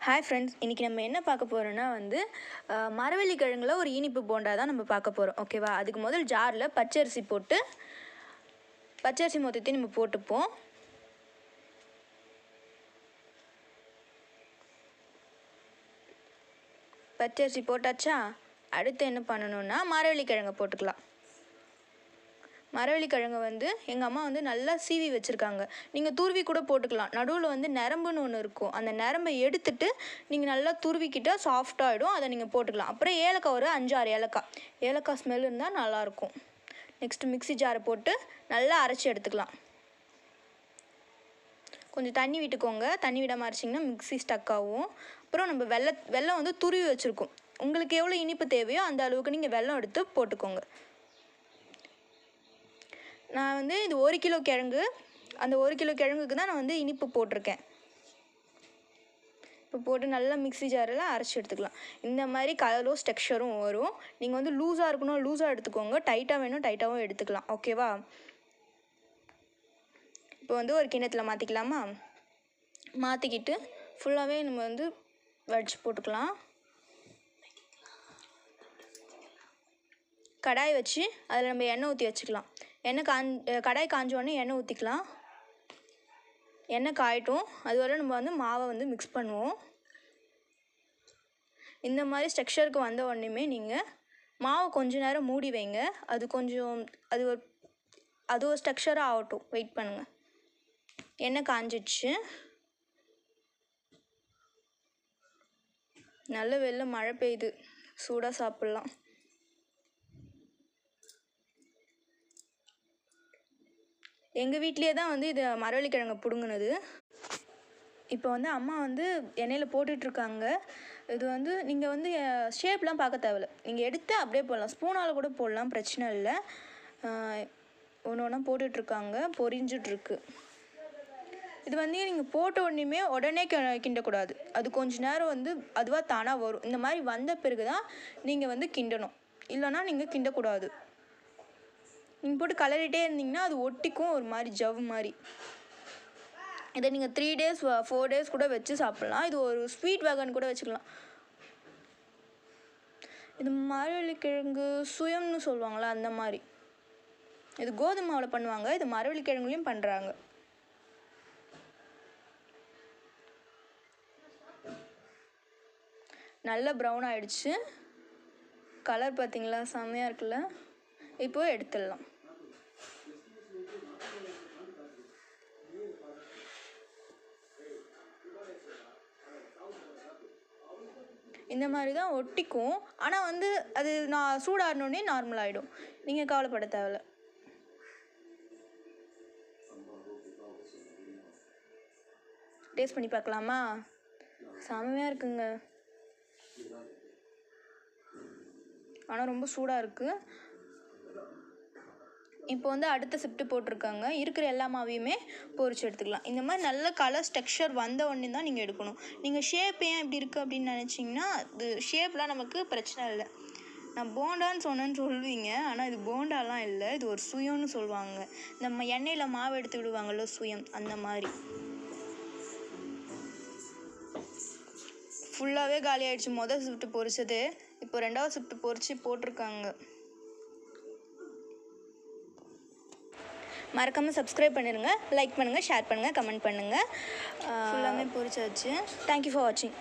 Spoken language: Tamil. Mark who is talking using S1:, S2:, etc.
S1: ஹாய் ஃப்ரெண்ட்ஸ், இன்றைக்கி நம்ம என்ன பார்க்க போகிறோன்னா மரவள்ளி கிழங்குல ஒரு இனிப்பு போண்டா தான் நம்ம பார்க்க போகிறோம். ஓகேவா? அதுக்கு முதல் ஜாரில் பச்சரிசி போட்டு பச்சரிசி மொத்தத்தையும் நம்ம போட்டுப்போம். பச்சரிசி போட்டாச்சா? அடுத்து என்ன பண்ணணுன்னா மரவள்ளி கிழங்கை போட்டுக்கலாம். மரவள்ளி கிழங்கு எங்கள் அம்மா நல்லா சீவி வச்சுருக்காங்க. நீங்கள் துருவி கூட போட்டுக்கலாம். நடுவில் நரம்புன்னு ஒன்று இருக்கும். அந்த நரம்பை எடுத்துட்டு நீங்கள் நல்லா துருவிக்கிட்டால் சாஃப்டாகிடும். அதை நீங்கள் போட்டுக்கலாம். அப்புறம் ஏலக்காய் ஒரு 5-6 ஏலக்காய் ஸ்மெல் இருந்தால் நல்லாயிருக்கும். நெக்ஸ்ட்டு மிக்ஸி ஜாரை போட்டு நல்லா அரைச்சி எடுத்துக்கலாம். கொஞ்சம் தண்ணி விட்டுக்கோங்க. தண்ணி விடாமல் அரைச்சிங்கன்னா மிக்ஸி ஸ்டக் ஆகும். அப்புறம் நம்ம வெல்லம் துருவி வச்சுருக்கோம். உங்களுக்கு எவ்வளோ இனிப்பு தேவையோ அந்த அளவுக்கு நீங்கள் வெல்லம் எடுத்து போட்டுக்கோங்க. நான் இது 1 கிலோ கிழங்கு. அந்த 1 கிலோ கிழங்குக்கு தான் நான் இனிப்பு போட்டிருக்கேன். இப்போ போட்டு நல்லா மிக்ஸி ஜாரில் அரைச்சி எடுத்துக்கலாம். இந்த மாதிரி கலரும் டெக்ஸ்சரும் வரும். நீங்கள் லூஸாக இருக்கணும், லூஸாக எடுத்துக்கோங்க. டைட்டாக வேணும், டைட்டாகவும் எடுத்துக்கலாம். ஓகேவா? இப்போ ஒரு கிண்ணத்தில் மாற்றிக்கலாமா? மாற்றிக்கிட்டு ஃபுல்லாகவே நம்ம வடித்து போட்டுக்கலாம். கடாய் வச்சு அதில் நம்ம எண்ணெய் ஊற்றி வச்சுக்கலாம். கடாய் காஞ்சோடனே எண்ணெய் ஊற்றிக்கலாம். எண்ணெய் காயட்டும். அதுவரை நம்ம மாவை மிக்ஸ் பண்ணுவோம். இந்த மாதிரி ஸ்ட்ரக்சருக்கு வந்த உடனேமே நீங்கள் மாவை கொஞ்ச நேரம் மூடி வைங்க. அது ஒரு ஸ்ட்ரக்சராக ஆகட்டும். வெயிட் பண்ணுங்கள். எண்ணெய் காஞ்சிடுச்சு. நல்ல வெளில மழை பெய்யுது. சூடாக சாப்பிட்லாம். எங்கள் வீட்லேயே தான் இது மரவள்ளி கிழங்கு பிடுங்குனது. இப்போ அம்மா எண்ணெயில் போட்டுட்ருக்காங்க. இது நீங்கள் ஷேப்லாம் பார்க்க தேவையில்ல. நீங்கள் எடுத்து அப்படியே போடலாம். ஸ்பூனால் கூட போடலாம், பிரச்சனை இல்லை. ஒன்று ஒன்றா போட்டுட்ருக்காங்க. பொரிஞ்சிட்ருக்கு. இது நீங்கள் போட்ட உடனே கிண்டக்கூடாது. அது கொஞ்ச நேரம் அதுவாக தானாக வரும். இந்த மாதிரி வந்த பிறகு தான் நீங்கள் கிண்டணும். இல்லைன்னா நீங்கள் கிண்டக்கூடாது. நீங்கள் போட்டு கலரிட்டே இருந்தீங்கன்னா அது ஒட்டிக்கும். ஒரு மாதிரி ஜவ் மாதிரி. இதை நீங்கள் 3 days 4 days கூட வச்சு சாப்பிட்லாம். இது ஒரு ஸ்வீட் வேகன் கூட வச்சுக்கலாம். இது மரவள்ளி கிழங்கு சுயம்னு சொல்லுவாங்களா, அந்த மாதிரி. இது கோதுமை மாவில் பண்ணுவாங்க. இது மரவள்ளி கிழங்குலையும் பண்ணுறாங்க. நல்ல ப்ரௌன் ஆகிடுச்சு. கலர் பார்த்தீங்களா, செம்மையாக இருக்குல்ல? இப்போ எடுத்துடலாம். இந்த மாதிரி தான் ஒட்டிக்கும். ஆனால் அது நான் சூடாடினோடனே நார்மல் ஆகிடும். நீங்கள் கவலைப்பட தேவையில்ல. டேஸ்ட் பண்ணி பார்க்கலாமா? செம்மையாக இருக்குங்க. ஆனால் ரொம்ப சூடாக இருக்குது. இப்போ அடுத்த ஷிஃப்ட்டு போட்டிருக்காங்க. இருக்கிற எல்லா மாவையுமே பொரிச்சு எடுத்துக்கலாம். இந்த மாதிரி நல்ல கலர் டெக்ஸ்சர் வந்த உடனே தான் நீங்கள் எடுக்கணும். நீங்கள் ஷேப் ஏன் இப்படி இருக்குது அப்படின்னு நினச்சிங்கன்னா, அது ஷேப்லாம் நமக்கு பிரச்சனை இல்லை. நான் போண்டான்னு சொன்னேன்னு சொல்லுவீங்க. ஆனால் இது போண்டாலாம் இல்லை. இது ஒரு சுயம்னு சொல்லுவாங்க. நம்ம எண்ணெயில் மாவு எடுத்து விடுவாங்கள்ல, சுயம், அந்த மாதிரி. ஃபுல்லாகவே காலி ஆகிடுச்சு. மொதல் ஷிஃப்ட்டு பொரிச்சது. இப்போ 2வது ஷிஃப்ட்டு பொரிச்சு போட்டிருக்காங்க. மறக்காமல் சப்ஸ்கிரைப் பண்ணிடுங்க. லைக் பண்ணுங்கள், ஷேர் பண்ணுங்கள், கமெண்ட் பண்ணுங்கள். ஃபுல்லாமே பொரிச்சாச்சு. தேங்க்யூ ஃபார் வாட்சிங்.